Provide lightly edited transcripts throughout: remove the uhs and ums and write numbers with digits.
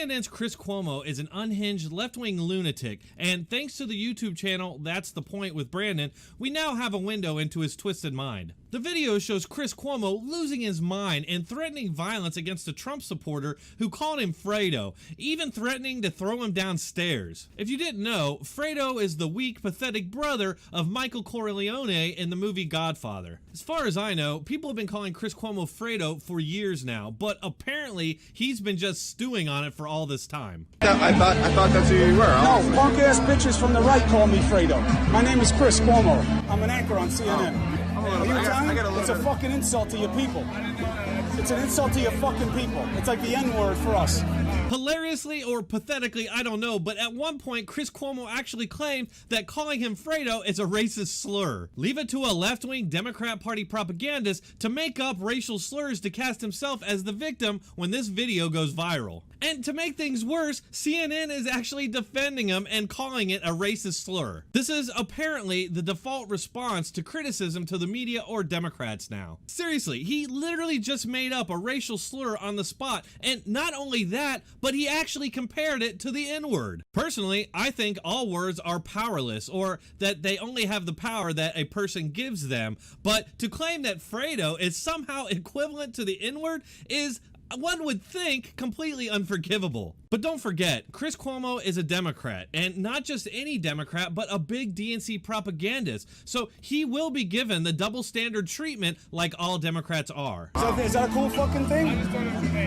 CNN's Chris Cuomo is an unhinged left-wing lunatic, and thanks to the YouTube channel That's the Point with Brandon, we now have a window into his twisted mind. The video shows Chris Cuomo losing his mind and threatening violence against a Trump supporter who called him Fredo, even threatening to throw him downstairs. If you didn't know, Fredo is the weak, pathetic brother of Michael Corleone in the movie Godfather. As far as I know, people have been calling Chris Cuomo Fredo for years now, but apparently he's been just stewing on it for all this time. I thought that's who you were. No, punk-ass bitches from the right call me Fredo. My name is Chris Cuomo. I'm an anchor on CNN. Are you Italian? It's a fucking insult to your people. It's an insult to your fucking people. It's like the N-word for us. Hilariously or pathetically, I don't know, but at one point, Chris Cuomo actually claimed that calling him Fredo is a racist slur. Leave it to a left-wing Democrat Party propagandist to make up racial slurs to cast himself as the victim when this video goes viral. And to make things worse, CNN is actually defending him and calling it a racist slur. This is apparently the default response to criticism to the media or Democrats now. Seriously, he literally just made up a racial slur on the spot, and not only that, but he actually compared it to the N-word. Personally, I think all words are powerless, or that they only have the power that a person gives them, but to claim that Fredo is somehow equivalent to the N-word is, one would think, completely unforgivable. But don't forget, Chris Cuomo is a Democrat, and not just any Democrat, but a big DNC propagandist, so he will be given the double standard treatment like all Democrats are. So is that a cool fucking thing?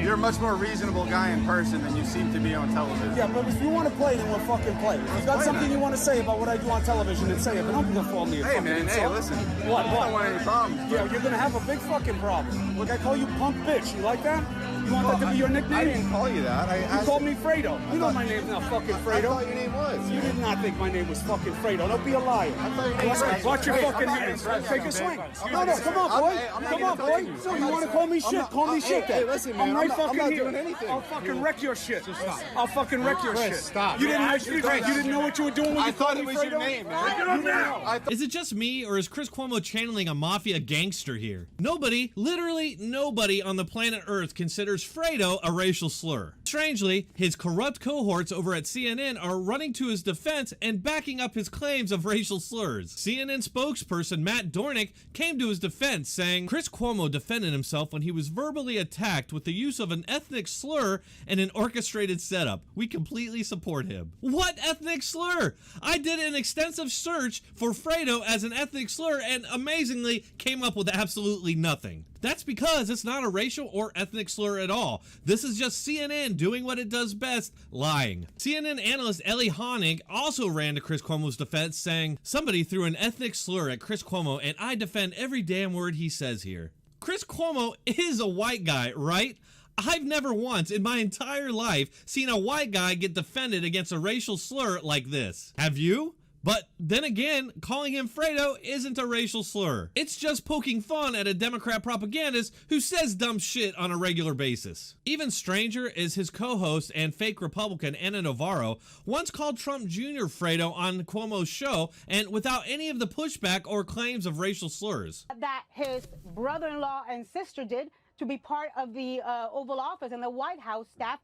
You're a much more reasonable guy in person than you seem to be on television. Yeah, but if you want to play, then we'll fucking play. If you got something you want to say about what I do on television, then say it, but don't call me a fucking insult. Hey, listen. What? I don't want any problems. Yeah, you're gonna have a big fucking problem. Look, I call you punk bitch. You like that? You want that to be your nickname? I didn't call you that. You called me Fredo. You know my name's not fucking Fredo. I thought your name was. You did not think my name was fucking Fredo. Don't be a liar. I thought your name was. Watch your fucking hands. Take a swing. No, come on, boy. Come on, boy. So you want to call me shit? Call me shit then. Hey, listen, man. I'm not here. doing anything. I'll fucking wreck your shit. I'll fucking wreck your shit. Stop. You didn't know what you were doing when you called me Fredo? I thought it was your name, man. Get up now. Is it just me, or is Chris Cuomo channeling a mafia gangster here? Nobody, literally nobody on the planet Earth considers Fredo a racial slur. Strangely, his corrupt cohorts over at CNN are running to his defense and backing up his claims of racial slurs. CNN spokesperson Matt Dornick came to his defense, saying Chris Cuomo defended himself when he was verbally attacked with the use of an ethnic slur and an orchestrated setup. We completely support him. What ethnic slur? I did an extensive search for Fredo as an ethnic slur and amazingly came up with absolutely nothing. That's because it's not a racial or ethnic slur at all. This is just CNN doing what it does best, lying. CNN analyst Ellie Honig also ran to Chris Cuomo's defense, saying, somebody threw an ethnic slur at Chris Cuomo and I defend every damn word he says here. Chris Cuomo is a white guy, right? I've never once in my entire life seen a white guy get defended against a racial slur like this. Have you? But then again, calling him Fredo isn't a racial slur. It's just poking fun at a Democrat propagandist who says dumb shit on a regular basis. Even stranger is his co-host and fake Republican Ana Navarro once called Trump Jr. Fredo on Cuomo's show, and without any of the pushback or claims of racial slurs. That his brother-in-law and sister did to be part of the Oval Office and the White House staff.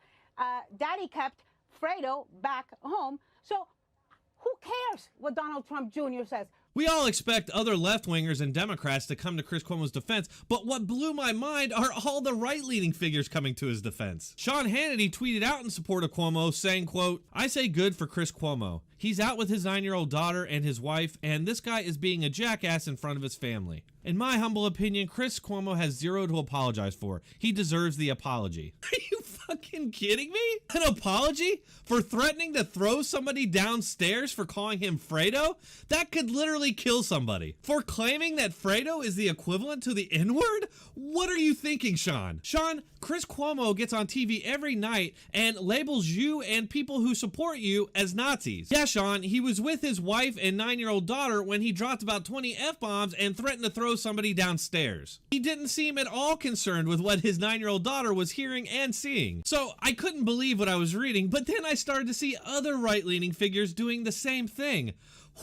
Daddy kept Fredo back home. So who cares what Donald Trump Jr. says? We all expect other left-wingers and Democrats to come to Chris Cuomo's defense, but what blew my mind are all the right-leaning figures coming to his defense. Sean Hannity tweeted out in support of Cuomo, saying, quote, I say good for Chris Cuomo. He's out with his 9-year-old daughter and his wife, and this guy is being a jackass in front of his family. In my humble opinion, Chris Cuomo has zero to apologize for. He deserves the apology. Are you fucking kidding me? An apology? For threatening to throw somebody downstairs for calling him Fredo? That could literally kill somebody. For claiming that Fredo is the equivalent to the N-word? What are you thinking, Sean? Sean, Chris Cuomo gets on TV every night and labels you and people who support you as Nazis. Yeah, Sean, he was with his wife and 9-year-old daughter when he dropped about 20 F-bombs and threatened to throw somebody downstairs. He didn't seem at all concerned with what his 9-year-old daughter was hearing and seeing. So I couldn't believe what I was reading, but then I started to see other right-leaning figures doing the same thing.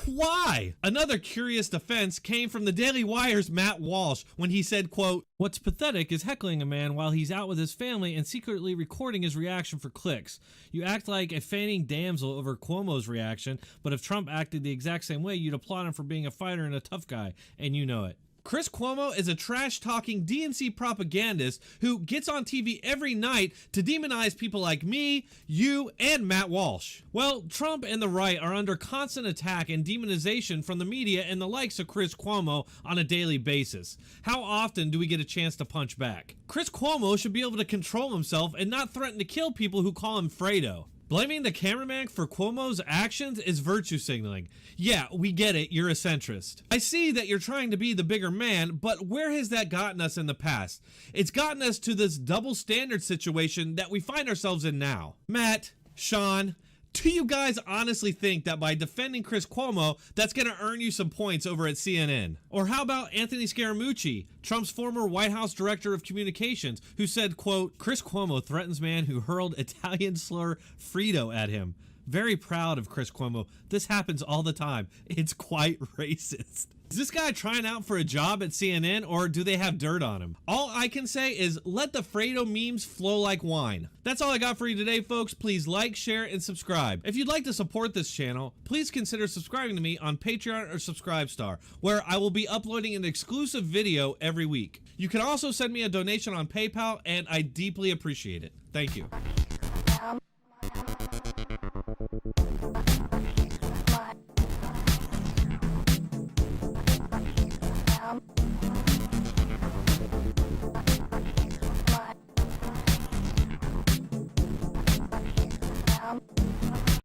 Why? Another curious defense came from the Daily Wire's Matt Walsh when he said, quote, "What's pathetic is heckling a man while he's out with his family and secretly recording his reaction for clicks. You act like a feigning damsel over Cuomo's reaction, but if Trump acted the exact same way, you'd applaud him for being a fighter and a tough guy, and you know it." Chris Cuomo is a trash-talking DNC propagandist who gets on TV every night to demonize people like me, you, and Matt Walsh. Well, Trump and the right are under constant attack and demonization from the media and the likes of Chris Cuomo on a daily basis. How often do we get a chance to punch back? Chris Cuomo should be able to control himself and not threaten to kill people who call him Fredo. Blaming the cameraman for Cuomo's actions is virtue signaling. Yeah, we get it, you're a centrist. I see that you're trying to be the bigger man, but where has that gotten us in the past? It's gotten us to this double standard situation that we find ourselves in now. Matt, Sean, do you guys honestly think that by defending Chris Cuomo, that's going to earn you some points over at CNN? Or how about Anthony Scaramucci, Trump's former White House Director of Communications, who said, quote, "Chris Cuomo threatens man who hurled Italian slur Fredo at him. Very proud of Chris Cuomo. This happens all the time. It's quite racist." Is this guy trying out for a job at CNN, or do they have dirt on him? All I can say is let the Fredo memes flow like wine. That's all I got for you today, folks. Please like, share, and subscribe. If you'd like to support this channel, please consider subscribing to me on Patreon or Subscribestar, where I will be uploading an exclusive video every week. You can also send me a donation on PayPal, and I deeply appreciate it. Thank you.